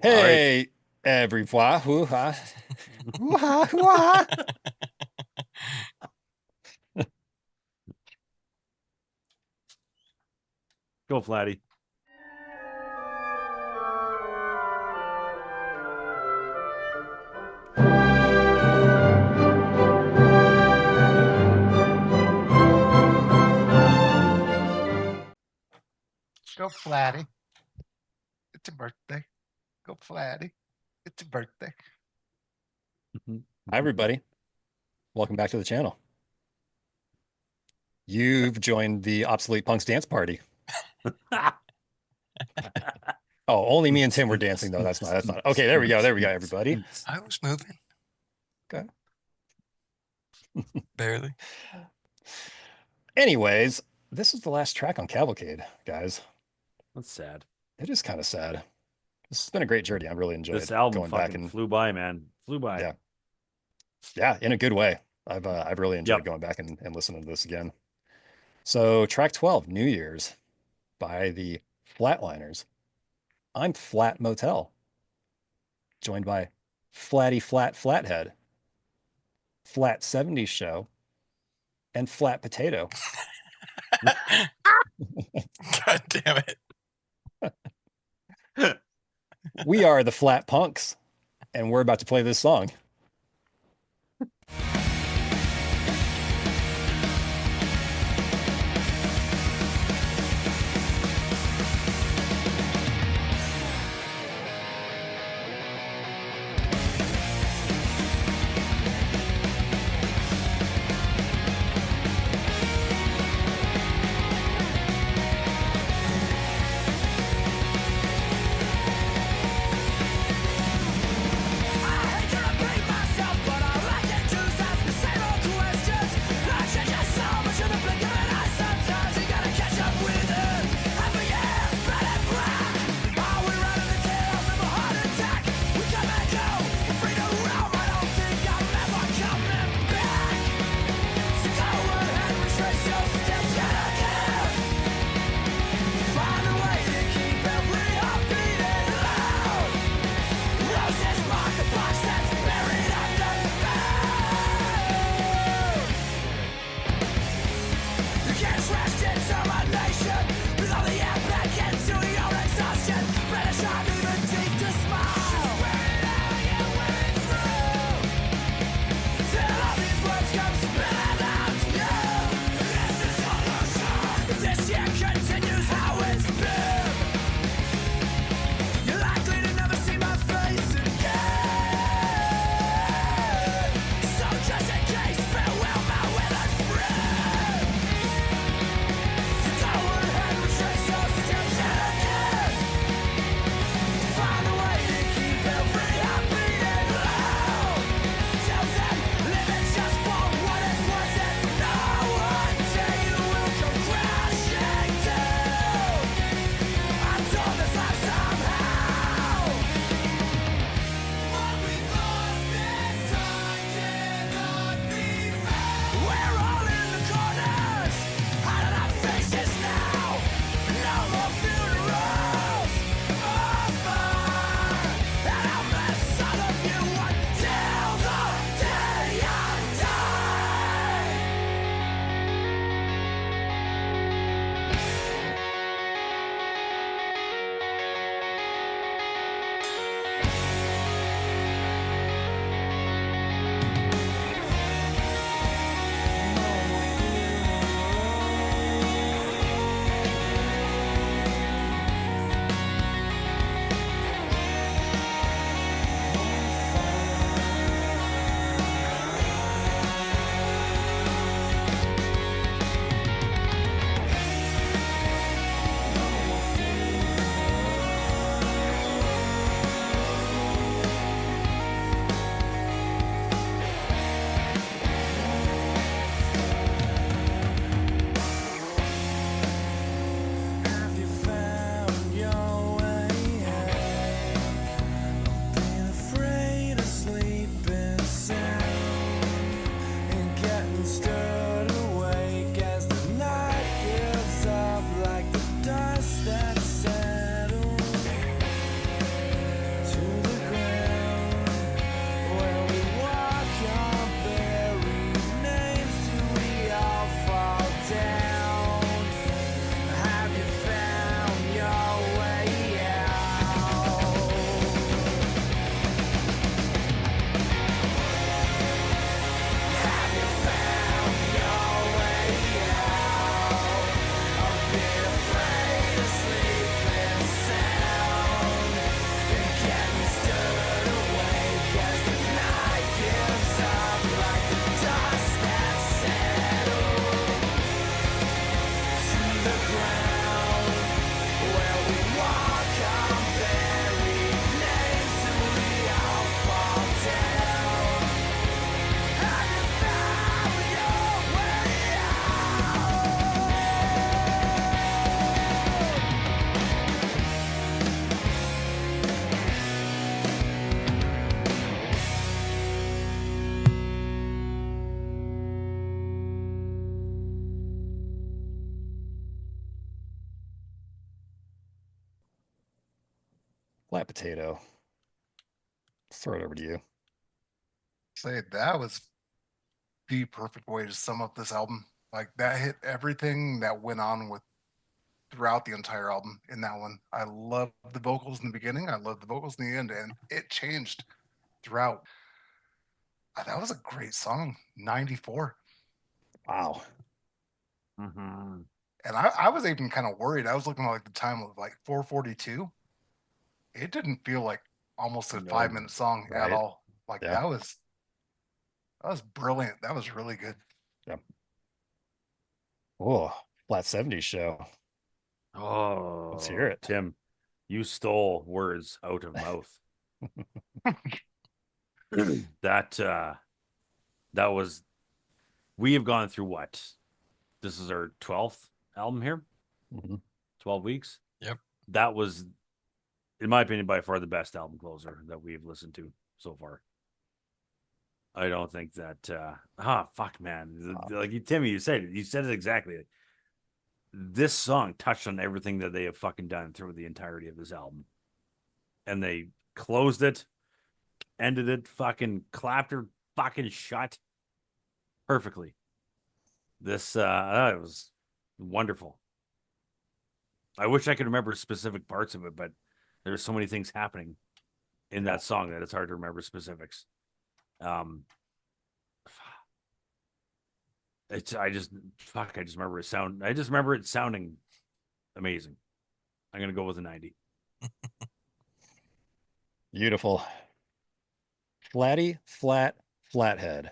All right. Hey, everyone. Hoo-ha. Hoo-ha, hoo-ha. Go, Flatty. Go Flatty. It's a birthday. Go Flatty. It's a birthday. Hi, everybody. Welcome back to the channel. You've joined the Obsolete Punx dance party. Oh, only me and Tim were dancing, though. That's not. Okay, there we go. There we go, everybody. I was moving. Okay. Barely. Anyways, this is the last track on Cavalcade, guys. That's sad. It is kind of sad. This has been a great journey. I've really enjoyed This album going back fucking and flew by, man. Flew by. yeah, in a good way. I've really enjoyed Yep. going back and listening to this again. So track 12, New Year's by the Flatliners. I'm Flat Motel, joined by Flatty Flat Flathead, Flat 70s Show, and Flat Potato. God damn it. We are the Flat Punks, and we're about to play this song. I hate to be Flat Potato. Throw it over to you. Say that was the perfect way to sum up this album. Like that hit everything that went on with throughout the entire album in that one. I love the vocals in the beginning. I love the vocals in the end, and it changed throughout. That was a great song. 94. Wow. Mm-hmm. And I was even kind of worried. I was looking at like the time of like 4:42. It didn't feel like almost a No. 5-minute song at Right. all. Like Yeah. that was brilliant. That was really good. Oh, Flat 70s show. Oh, Let's hear it. Tim, you stole words out of mouth. That was we have gone through what? This is our 12th album here. Mhm. 12 weeks. Yep. That was, in my opinion, by far the best album closer that we've listened to so far. I don't think that fuck man. Like Timmy, you said it exactly. This song touched on everything that they have fucking done through the entirety of this album. And they closed it, ended it, fucking clapped her fucking shut perfectly. This it was wonderful. I wish I could remember specific parts of it, but there's so many things happening in that song that it's hard to remember specifics. I just remember it sound. I just remember it sounding amazing. I'm gonna go with a 90. Beautiful. Flatty, flat, flathead.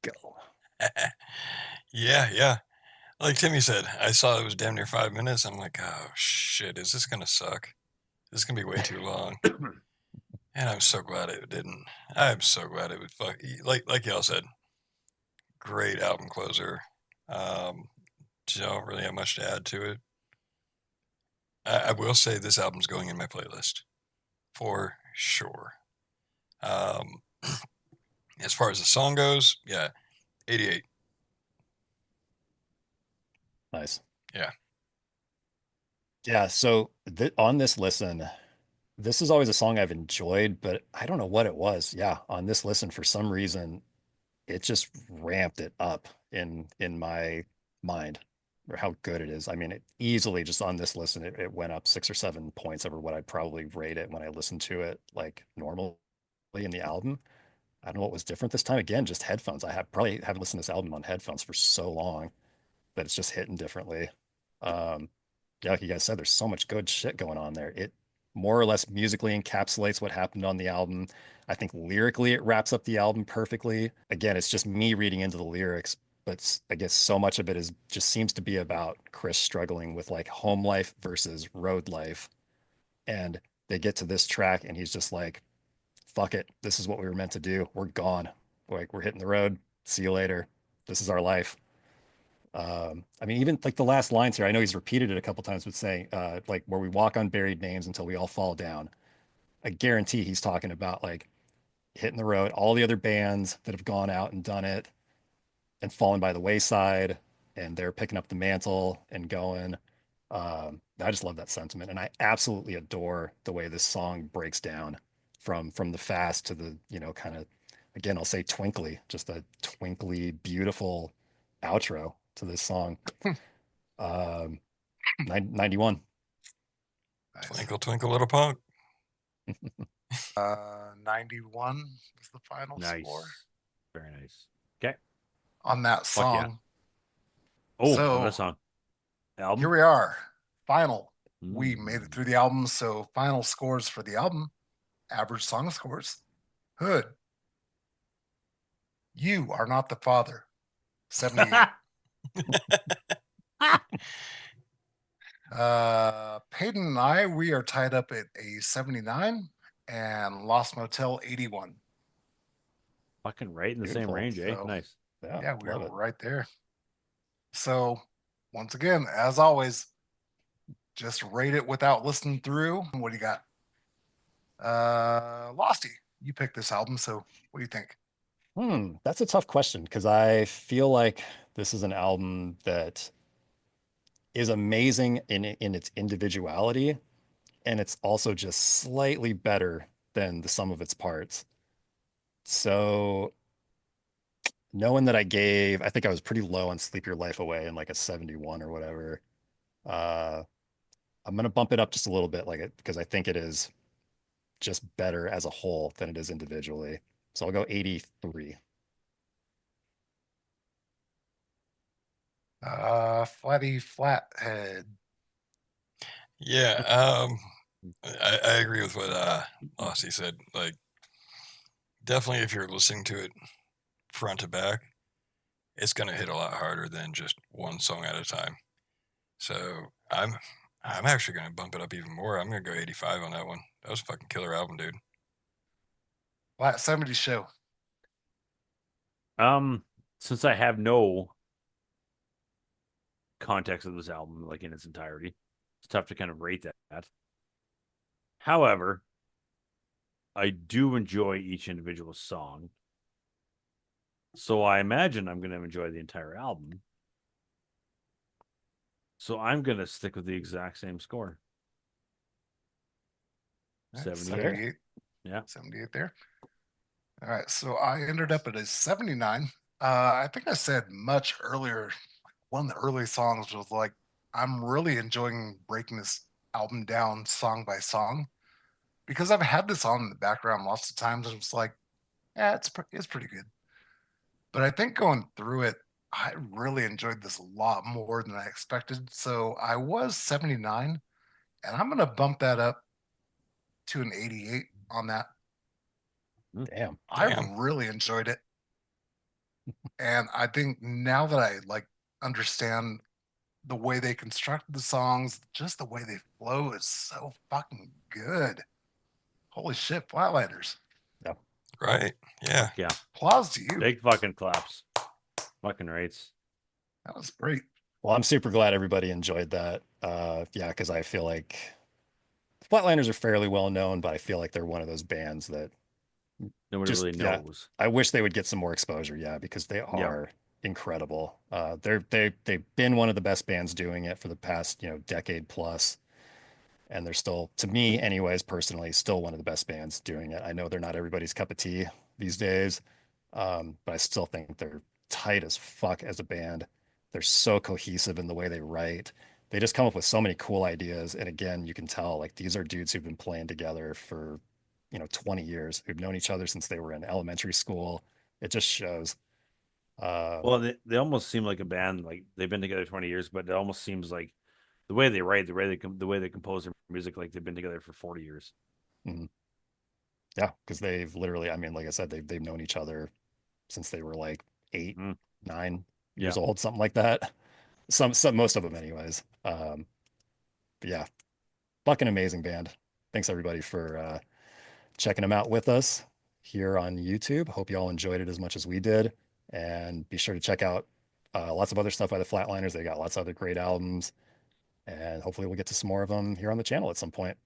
Go. Yeah. Like Timmy said, I saw it was damn near 5 minutes. I'm like, oh shit, is this gonna suck? This is gonna be way too long. And I'm so glad it didn't. I'm so glad it would like y'all said. Great album closer. Don't really have much to add to it. I will say this album's going in my playlist for sure. As far as the song goes, yeah, 88. Nice. Yeah. Yeah. So on this listen, this is always a song I've enjoyed, but I don't know what it was. Yeah. On this listen, for some reason, it just ramped it up in my mind or how good it is. I mean, it easily just on this listen, it went up 6 or 7 points over what I'd probably rate it when I listened to it like normally in the album. I don't know what was different this time. Again, just headphones. Probably haven't listened to this album on headphones for so long that it's just hitting differently. Um, yeah, like you guys said, there's so much good shit going on there. It more or less musically encapsulates what happened on the album. I think lyrically it wraps up the album perfectly. Again, it's just me reading into the lyrics, but I guess so much of it is just seems to be about Chris struggling with like home life versus road life. And they get to this track and he's just like, fuck it. This is what we were meant to do. We're gone. Like we're hitting the road. See you later. This is our life. I mean, even like the last lines here, I know he's repeated it a couple times, but saying, like, where we walk on buried names until we all fall down. I guarantee he's talking about like hitting the road, all the other bands that have gone out and done it and fallen by the wayside, and they're picking up the mantle and going. I just love that sentiment, and I absolutely adore the way this song breaks down from the fast to the, kind of, again, I'll say twinkly, just a twinkly, beautiful outro to this song. 91. Nice. Twinkle, twinkle, little punk. 91 was the final Nice. score Very nice. Okay. on that Fuck yeah. song. Oh, So- on this song. Album. Here we are. Final. We Mm. made it through the album. So final scores for the album. Average song scores. Hood. You Are Not the Father. 78. Peyton and I, we are tied up at a 79, and Lost Motel 81. Fucking right in the Beautiful. same range, eh? So- Nice. Yeah, we love were it. right there. So once again, as always, just rate it without listening through. What do you got? Losty, you picked this album, so what do you think? That's a tough question because I feel like this is an album that is amazing in its individuality and it's also just slightly better than the sum of its parts. So knowing that I think I was pretty low on Sleep Your Life Away in like a 71 or whatever. Uh, I'm gonna bump it up just a little bit, like it because I think it is just better as a whole than it is individually. So I'll go 83. Flatty Flathead. Yeah, I agree with what Aussie said. Like, definitely, if you're listening to it front to back, it's gonna hit a lot harder than just one song at a time. So I'm actually gonna bump it up even more. I'm gonna go 85 on that one. That was a fucking killer album, dude. Flat 70s show. Since I have no context of this album, like in its entirety, it's tough to kind of rate that. However, I do enjoy each individual song. So I imagine I'm going to enjoy the entire album. So I'm going to stick with the exact same score. Right, 78. 78. Yeah. 78 there. All right. So I ended up at a 79. I think I said much earlier, one of the early songs was like, I'm really enjoying breaking this album down song by song because I've had this on in the background lots of times. And it's like, yeah, it's pretty good. But I think going through it, I really enjoyed this a lot more than I expected. So I was 79, and I'm going to bump that up to an 88 on that. Damn. I Damn. really enjoyed it. And I think now that I like understand the way they constructed the songs, just the way they flow is so fucking good. Holy shit, Flatliners. Yeah. Right? Yeah. Fuck yeah. Applause to you. Big fucking claps. Fucking rates. That was great. Well, I'm super glad everybody enjoyed that. Yeah, because I feel like Flatliners are fairly well known, but I feel like they're one of those bands that Nobody just, really yeah, knows. I wish they would get some more exposure. Yeah, because they are incredible. They've been one of the best bands doing it for the past, decade plus, and they're still, to me, anyways, personally, still one of the best bands doing it. I know they're not everybody's cup of tea these days, but I still think they're tight as fuck as a band. They're so cohesive in the way they write. They just come up with so many cool ideas. And again, you can tell like these are dudes who've been playing together for, 20 years, who've known each other since they were in elementary school. It just shows. Well, they almost seem like a band, like they've been together 20 years, but it almost seems like the way they write, the way they compose their music, like they've been together for 40 years. Mhm. Yeah, because they've literally, I mean, like I said, they've known each other since they were like 8, Mm. 9 years Yeah. old, something like that. Most of them, anyways. But yeah, fucking amazing band. Thanks everybody for checking them out with us here on YouTube. Hope you all enjoyed it as much as we did. And be sure to check out lots of other stuff by the Flatliners. They got lots of other great albums. And hopefully we'll get to some more of them here on the channel at some point.